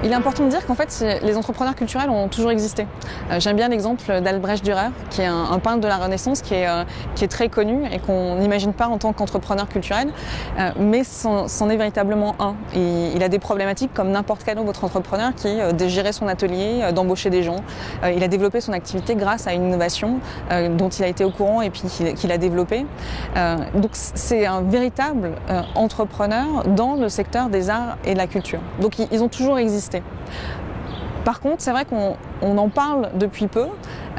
Il est important de dire qu'en fait, les entrepreneurs culturels ont toujours existé. J'aime bien l'exemple d'Albrecht Dürer, qui est un peintre de la Renaissance qui est très connu et qu'on n'imagine pas en tant qu'entrepreneur culturel, mais c'en est véritablement un. Et il a des problématiques comme n'importe quel autre entrepreneur qui est de gérer son atelier, d'embaucher des gens. Il a développé son activité grâce à une innovation dont il a été au courant et puis qu'il a développée. Donc c'est un véritable entrepreneur dans le secteur des arts et de la culture. Donc ils ont toujours existé. Par contre, c'est vrai qu'on en parle depuis peu,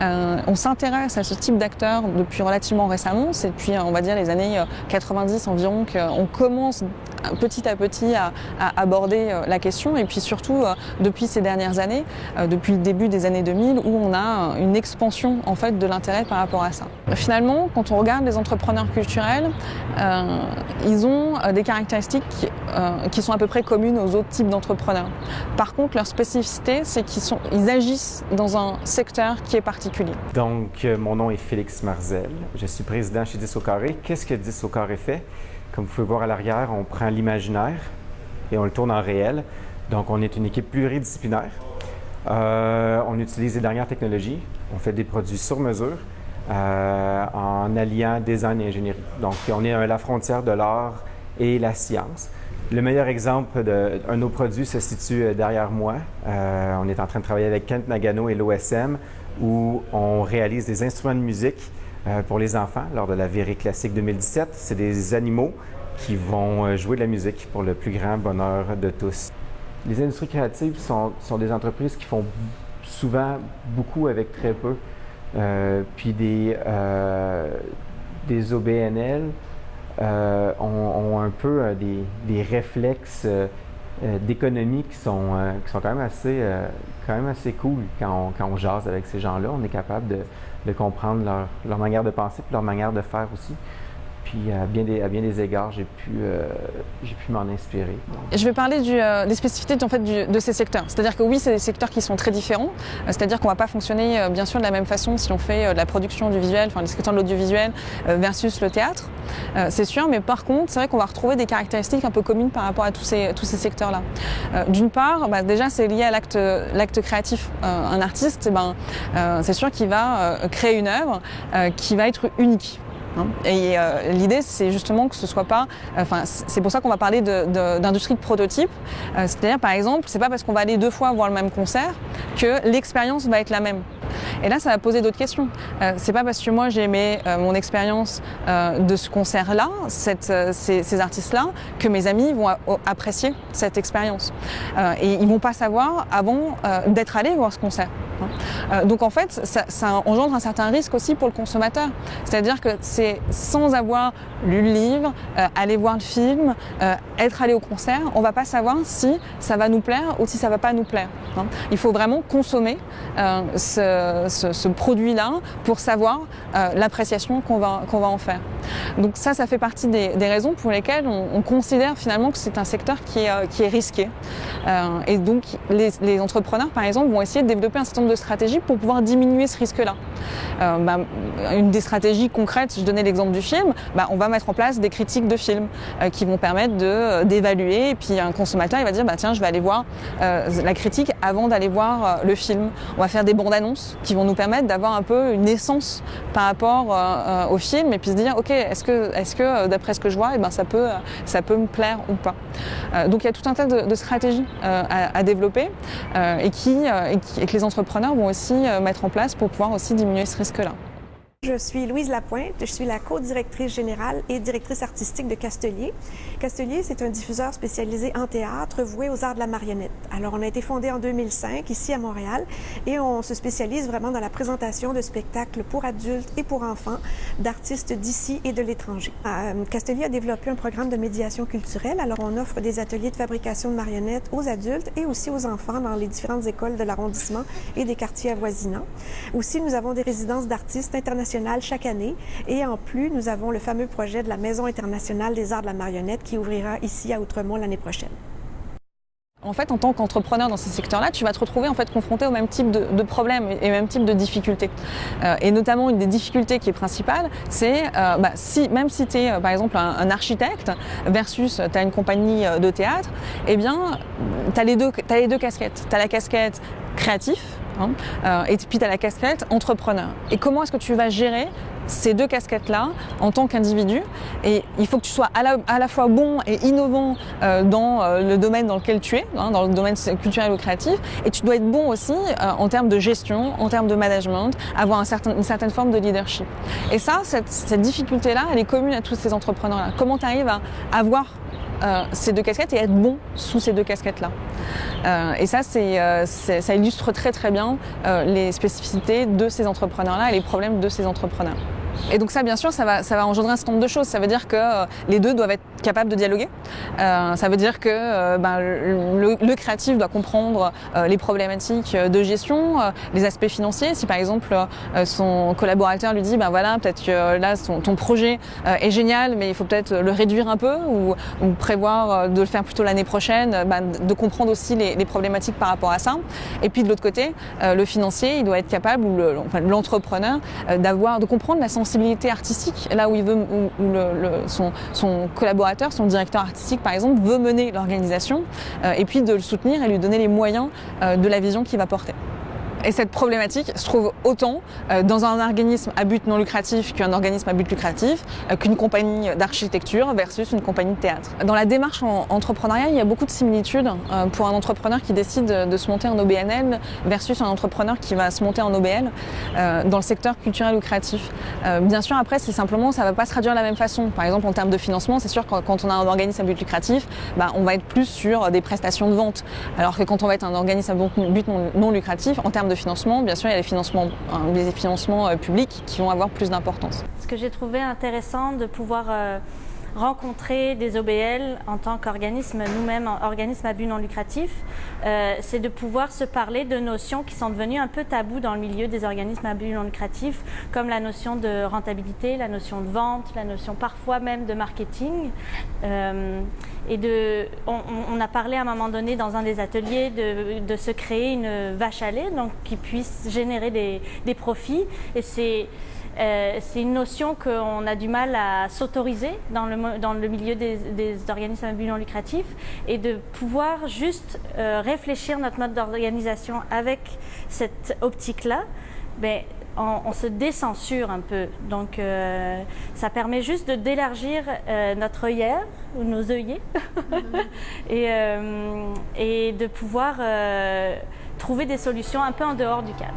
on s'intéresse à ce type d'acteurs depuis relativement récemment, c'est depuis on va dire les années 90 environ qu'on commence petit à petit à aborder la question et puis surtout depuis ces dernières années, depuis le début des années 2000 où on a une expansion en fait de l'intérêt par rapport à ça. Finalement, quand on regarde les entrepreneurs culturels, ils ont des caractéristiques qui sont à peu près communes aux autres types d'entrepreneurs. Par contre, leur spécificité, c'est qu'ils agissent dans un secteur qui est particulier. Donc, mon nom est Félix Marzel. Je suis président chez 10 au carré. Qu'est-ce que 10 au carré fait? Comme vous pouvez voir à l'arrière, on prend l'imaginaire et on le tourne en réel. Donc, on est une équipe pluridisciplinaire. On utilise les dernières technologies. On fait des produits sur mesure en alliant design et ingénierie. Donc, on est à la frontière de l'art et la science. Le meilleur exemple d'un de nos produits se situe derrière moi. On est en train de travailler avec Kent Nagano et l'OSM où on réalise des instruments de musique pour les enfants lors de la Virée Classique 2017. C'est des animaux qui vont jouer de la musique pour le plus grand bonheur de tous. Les industries créatives sont des entreprises qui font souvent beaucoup avec très peu. Puis des OBNL ont un peu des réflexes d'économie qui sont quand même assez cool quand on jase avec ces gens-là. On est capable de comprendre leur manière de penser et leur manière de faire aussi. Puis à bien des égards, j'ai pu m'en inspirer. Je vais parler des spécificités en fait, de ces secteurs. C'est-à-dire que oui, c'est des secteurs qui sont très différents. C'est-à-dire qu'on ne va pas fonctionner bien sûr de la même façon si on fait de la production du visuel, enfin les secteurs de l'audiovisuel versus le théâtre. C'est sûr, mais par contre, c'est vrai qu'on va retrouver des caractéristiques un peu communes par rapport à tous ces secteurs-là. D'une part, déjà c'est lié à l'acte créatif. Un artiste, c'est sûr qu'il va créer une œuvre qui va être unique. Et l'idée, c'est justement que ce soit pas. C'est pour ça qu'on va parler d'industrie de prototype. C'est-à-dire, par exemple, c'est pas parce qu'on va aller 2 fois voir le même concert que l'expérience va être la même. Et là, ça va poser d'autres questions. C'est pas parce que moi j'ai aimé mon expérience de ce concert-là, ces artistes-là, que mes amis vont apprécier cette expérience. Et ils vont pas savoir avant d'être allés voir ce concert. Donc en fait, ça engendre un certain risque aussi pour le consommateur. C'est-à-dire que c'est sans avoir lu le livre, aller voir le film, être allé au concert, on va pas savoir si ça va nous plaire ou si ça va pas nous plaire. Il faut vraiment consommer ce produit-là pour savoir l'appréciation qu'on va en faire. Donc ça fait partie des raisons pour lesquelles on considère finalement que c'est un secteur qui est risqué. Et donc les entrepreneurs, par exemple, vont essayer de développer un certain nombre de stratégies pour pouvoir diminuer ce risque-là. Une des stratégies concrètes, je donnais l'exemple du film, on va mettre en place des critiques de films qui vont permettre d'évaluer, et puis un consommateur il va dire tiens, je vais aller voir la critique avant d'aller voir le film. On va faire des bandes annonces qui vont nous permettre d'avoir un peu une essence par rapport au film et puis se dire ok, est-ce que d'après ce que je vois, ça peut me plaire ou pas. Donc il y a tout un tas de stratégies à développer et que les entrepreneurs vont aussi mettre en place pour pouvoir aussi diminuer ce risque-là. Je suis Louise Lapointe, je suis la co-directrice générale et directrice artistique de Castelier. Castelier, c'est un diffuseur spécialisé en théâtre voué aux arts de la marionnette. Alors, on a été fondé en 2005 ici à Montréal et on se spécialise vraiment dans la présentation de spectacles pour adultes et pour enfants d'artistes d'ici et de l'étranger. Castelier a développé un programme de médiation culturelle. Alors, on offre des ateliers de fabrication de marionnettes aux adultes et aussi aux enfants dans les différentes écoles de l'arrondissement et des quartiers avoisinants. Aussi, nous avons des résidences d'artistes internationaux chaque année. Et en plus, nous avons le fameux projet de la Maison internationale des arts de la marionnette qui ouvrira ici à Outremont l'année prochaine. En fait, en tant qu'entrepreneur dans ces secteurs-là, tu vas te retrouver en fait confronté au même type de problèmes et au même type de difficultés. Et notamment, une des difficultés qui est principale, c'est même si tu es par exemple un architecte versus tu as une compagnie de théâtre, eh bien, tu as les deux casquettes. Tu as la casquette créatif et puis tu as la casquette entrepreneur. Et comment est-ce que tu vas gérer ces deux casquettes-là en tant qu'individu? Et il faut que tu sois à la fois bon et innovant dans le domaine dans lequel tu es, dans le domaine culturel ou créatif, et tu dois être bon aussi en termes de gestion, en termes de management, avoir une certaine forme de leadership. Et ça, cette difficulté-là, elle est commune à tous ces entrepreneurs-là. Comment tu arrives à avoir ces deux casquettes et être bon sous ces deux casquettes-là. Et ça, ça illustre très très bien les spécificités de ces entrepreneurs-là et les problèmes de ces entrepreneurs. Et donc ça, bien sûr, ça va engendrer un certain nombre de choses. Ça veut dire que les deux doivent être capables de dialoguer. Ça veut dire que le créatif doit comprendre les problématiques de gestion, les aspects financiers. Si par exemple son collaborateur lui dit peut-être que là ton projet est génial, mais il faut peut-être le réduire un peu ou prévoir de le faire plutôt l'année prochaine, de comprendre aussi les problématiques par rapport à ça. Et puis de l'autre côté, le financier, il doit être capable, ou l'entrepreneur, de comprendre la sensibilité artistique, là où il veut, son collaborateur, son directeur artistique par exemple, veut mener l'organisation, et puis de le soutenir et lui donner les moyens de la vision qu'il va porter. Et cette problématique se trouve autant dans un organisme à but non lucratif qu'un organisme à but lucratif, qu'une compagnie d'architecture versus une compagnie de théâtre. Dans la démarche entrepreneuriale, il y a beaucoup de similitudes pour un entrepreneur qui décide de se monter en OBNL versus un entrepreneur qui va se monter en OBL dans le secteur culturel ou créatif. Bien sûr, après, ça va pas se traduire de la même façon. Par exemple, en termes de financement, c'est sûr que quand on a un organisme à but lucratif, on va être plus sur des prestations de vente. Alors que quand on va être un organisme à but non lucratif, en termes de financement, bien sûr, il y a les financements publics qui vont avoir plus d'importance. Ce que j'ai trouvé intéressant de pouvoir rencontrer des OBL en tant qu'organisme, nous-mêmes, organisme à but non lucratif, c'est de pouvoir se parler de notions qui sont devenues un peu tabous dans le milieu des organismes à but non lucratif, comme la notion de rentabilité, la notion de vente, la notion parfois même de marketing. On a parlé à un moment donné dans un des ateliers de se créer une vache à lait, donc qui puisse générer des profits. Et c'est une notion qu'on a du mal à s'autoriser dans le milieu des organismes à but non lucratif, et de pouvoir juste réfléchir notre mode d'organisation avec cette optique-là, on se décensure un peu. Donc ça permet juste d'élargir notre œillère, ou nos œillets, et de pouvoir trouver des solutions un peu en dehors du cadre.